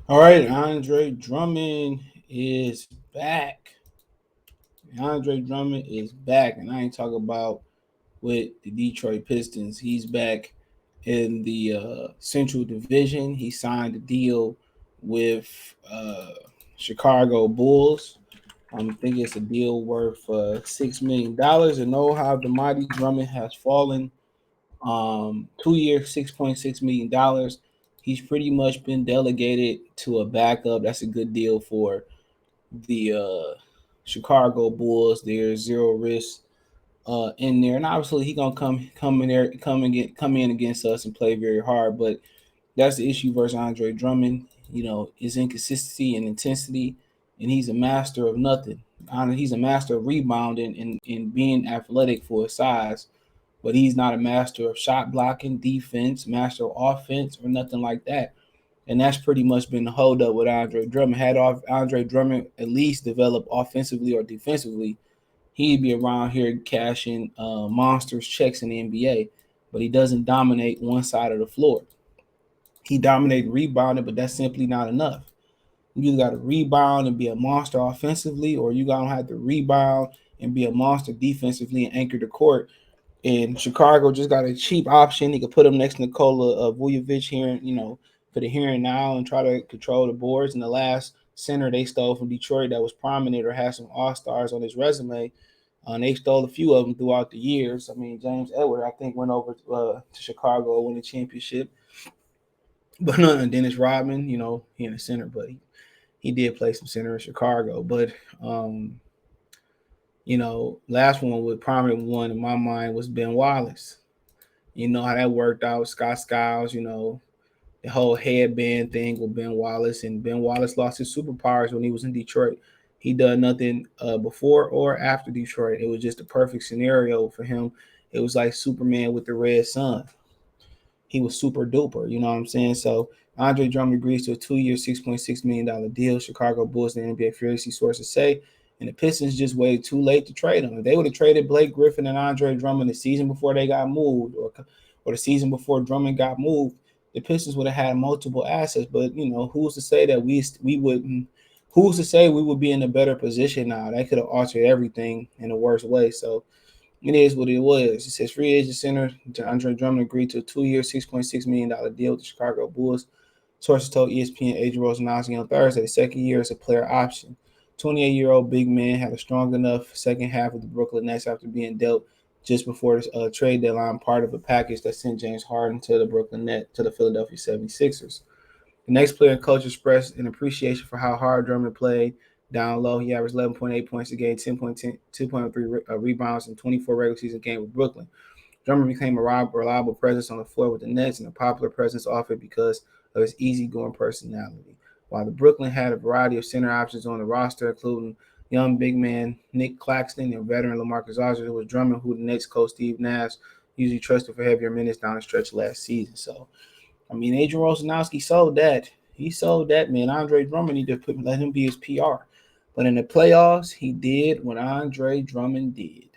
All right, Andre Drummond is back. Andre Drummond is back, and I ain't talking about with the Detroit Pistons. He's back in the Central Division. He signed a deal with Chicago Bulls. I think it's a deal worth $6 million. And know how the mighty Drummond has fallen. 2 years, $6.6 million. He's pretty much been delegated to a backup. That's a good deal for the Chicago Bulls. There's zero risk in there, and obviously he gonna come in there, come in against us and play very hard. But that's the issue versus Andre Drummond. His inconsistency and intensity, and he's a master of nothing. He's a master of rebounding and being athletic for his size, but he's not a master of shot blocking, defense, master of offense, or nothing like that. And that's pretty much been the holdup with Andre Drummond. Had Andre Drummond at least develop offensively or defensively, he'd be around here cashing monsters checks in the NBA. But he doesn't dominate one side of the floor. He dominates rebounding, but that's simply not enough. You either got to rebound and be a monster offensively, or you gonna have to rebound and be a monster defensively and anchor the court. And Chicago just got a cheap option. He could put him next to Nikola Vujovic here, for the here and now and try to control the boards. And the last center they stole from Detroit that was prominent or had some all stars on his resume, they stole a few of them throughout the years. I mean, James Edwards, I think, went over to Chicago, won the championship. But Dennis Rodman, he in the center, but he did play some center in Chicago. But last one with prominent one in my mind was Ben Wallace. You know how that worked out. Scott Skiles, the whole headband thing with Ben Wallace, and Ben Wallace lost his superpowers when he was in Detroit. He done nothing before or after Detroit. It was just a perfect scenario for him. It was like Superman with the red sun. He was super duper. You know what I'm saying? So Andre Drummond agrees to a 2 year, $6.6 million deal. Chicago Bulls, the NBA fearlessly sources say, and the Pistons just waited too late to trade him. If they would have traded Blake Griffin and Andre Drummond the season before they got moved, or the season before Drummond got moved, the Pistons would have had multiple assets. But who's to say that we wouldn't? Who's to say we would be in a better position now? That could have altered everything in a worse way. So it is what it was. It says free agent center Andre Drummond agreed to a 2 year, $6.6 million deal with the Chicago Bulls. Sources told ESPN Adrian Wojnarowski on Thursday the second year is a player option. 28-year-old big man had a strong enough second half of the Brooklyn Nets after being dealt just before the trade deadline, part of a package that sent James Harden to the Brooklyn Nets to the Philadelphia 76ers. The next player and coach expressed an appreciation for how hard Drummond played down low. He averaged 11.8 points a game, 2.3 rebounds, and 24 regular season games with Brooklyn. Drummond became a reliable presence on the floor with the Nets and a popular presence off it because of his easygoing personality. While the Brooklyn had a variety of center options on the roster, including young big man Nick Claxton and veteran LaMarcus Aldridge, it was Drummond who the Nets coach Steve Nash usually trusted for heavier minutes down the stretch last season. So I mean, Adrian Wojnarowski sold that. He sold that, man. Andre Drummond need to let him be his PR. But in the playoffs, he did what Andre Drummond did,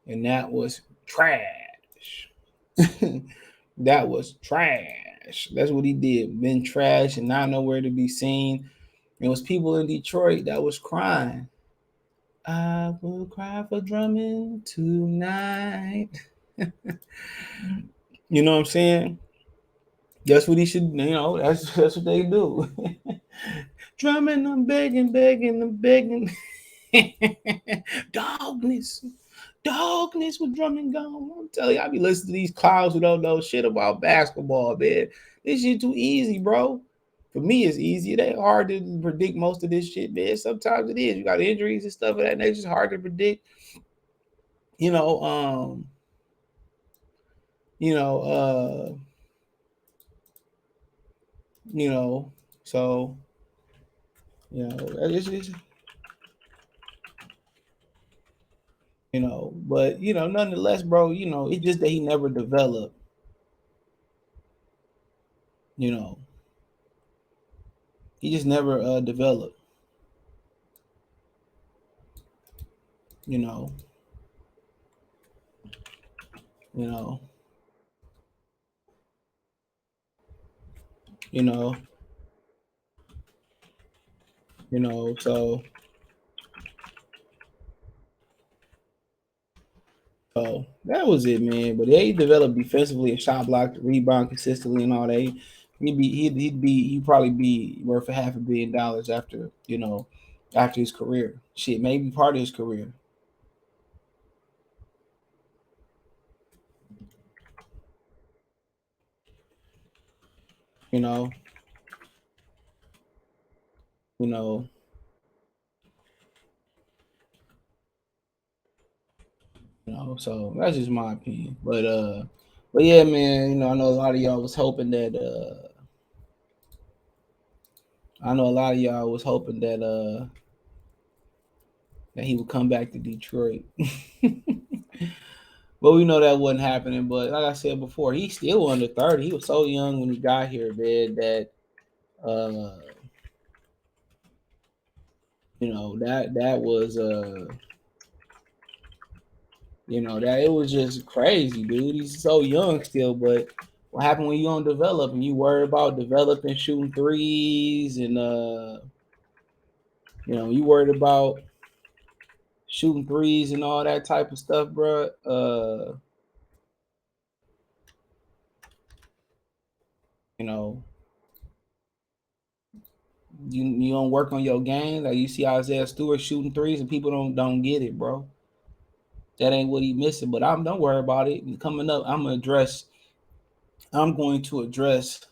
and that was trash. That was trash. That's what he did. Been trash and not nowhere to be seen. There was people in Detroit that was crying. I will cry for Drummond tonight. You know what I'm saying? That's what he should. That's what they do. Drummond, I'm begging, begging, I'm begging. Dogness. Dogness with Drummond gone. I'm telling you, I be listening to these clowns who don't know shit about basketball, man. This shit too easy, bro. For me, it's easy. It ain't hard to predict most of this shit, man. Sometimes it is. You got injuries and stuff of that nature. It's hard to predict. You know, um, you know, uh, you know, so it's but nonetheless, bro, it's just that he never developed, you know, he just never developed, you know, you know, you know. So that was it, man. But they developed defensively and shot block, rebound consistently, and all that. He'd probably be worth $500 million after after his career. Shit, maybe part of his career. You know, you know, So that's just my opinion. But yeah, man. I know a lot of y'all was hoping that. I know a lot of y'all was hoping that he would come back to Detroit. But we know that wasn't happening. But like I said before, he's still under 30. He was so young when he got here, man, that uh that was that it was just crazy, dude. He's so young still, but what happened when you don't develop and you worry about developing shooting threes and you worried about shooting threes and all that type of stuff, bro. You know, you don't work on your game. Like you see Isaiah Stewart shooting threes and people don't get it, bro. That ain't what he missing. But don't worry about it. Coming up, I'm going to address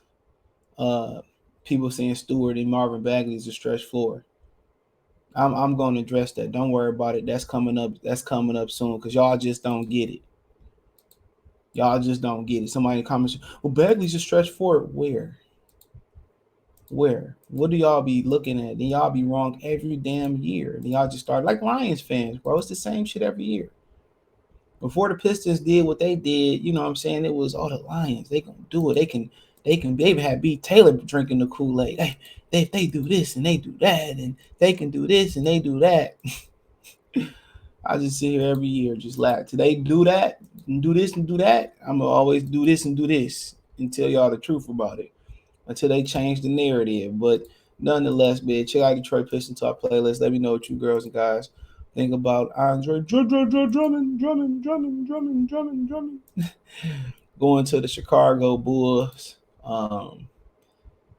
uh people saying Stewart and Marvin Bagley is a stretch floor. I'm going to address that. Don't worry about it. That's coming up. That's coming up soon because y'all just don't get it. Y'all just don't get it. Somebody in the comments, well, Bagley's a stretch forward. Where? Where? What do y'all be looking at? Then y'all be wrong every damn year. Then y'all just start like Lions fans, bro. It's the same shit every year. Before the Pistons did what they did, you know what I'm saying? It was the Lions. They gonna do it. They have B. Taylor drinking the Kool-Aid. They do this and they do that, and they can do this and they do that. I just sit here every year, just laugh. Till they do that and do this and do that, I'm gonna always do this and do this and tell y'all the truth about it until they change the narrative. But nonetheless, man, check out Detroit Pistons Talk playlist. Let me know what you girls and guys think about Andre Drummond going to the Chicago Bulls.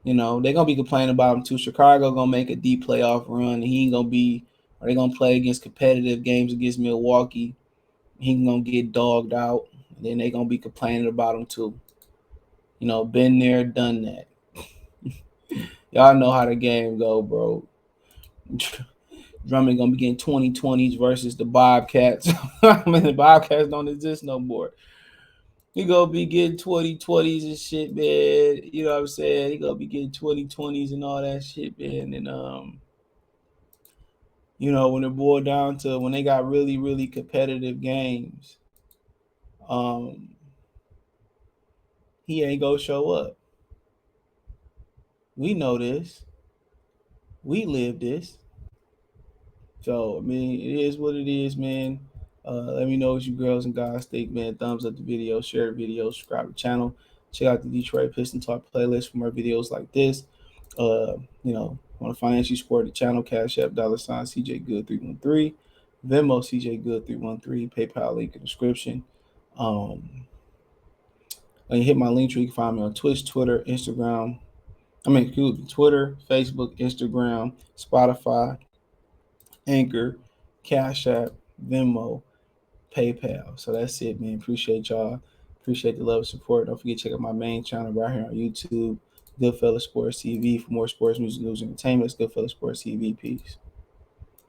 They're gonna be complaining about him too. Chicago gonna make a deep playoff run, and he ain't gonna be. Or they gonna play against competitive games against Milwaukee. He gonna get dogged out, and then they gonna be complaining about him too. Been there, done that. Y'all know how the game go, bro. Drummond gonna be getting 2020s versus the Bobcats. I mean, the Bobcats don't exist no more. He gonna be getting 2020s and shit, man. You know what I'm saying? He gonna be getting 2020s and all that shit, man. And when it boiled down to when they got really, really competitive games, um, he ain't gonna show up. We know this. We live this. So I mean, it is what it is, man. Let me know what you girls and guys think, man. Thumbs up the video, share the video, subscribe to the channel. Check out the Detroit Piston Talk playlist for more videos like this. Want to financially support the channel, Cash App, $ CJ Good 313, Venmo CJ Good 313, PayPal link in the description. When you hit my link tree, you can find me on Twitch, Twitter, Instagram. Twitter, Facebook, Instagram, Spotify, Anchor, Cash App, Venmo, PayPal. So that's it, man. Appreciate y'all. Appreciate the love and support. Don't forget to check out my main channel right here on YouTube, Goodfellas Sports TV. For more sports, music, news, and entertainment, it's Goodfellas Sports TV. Peace.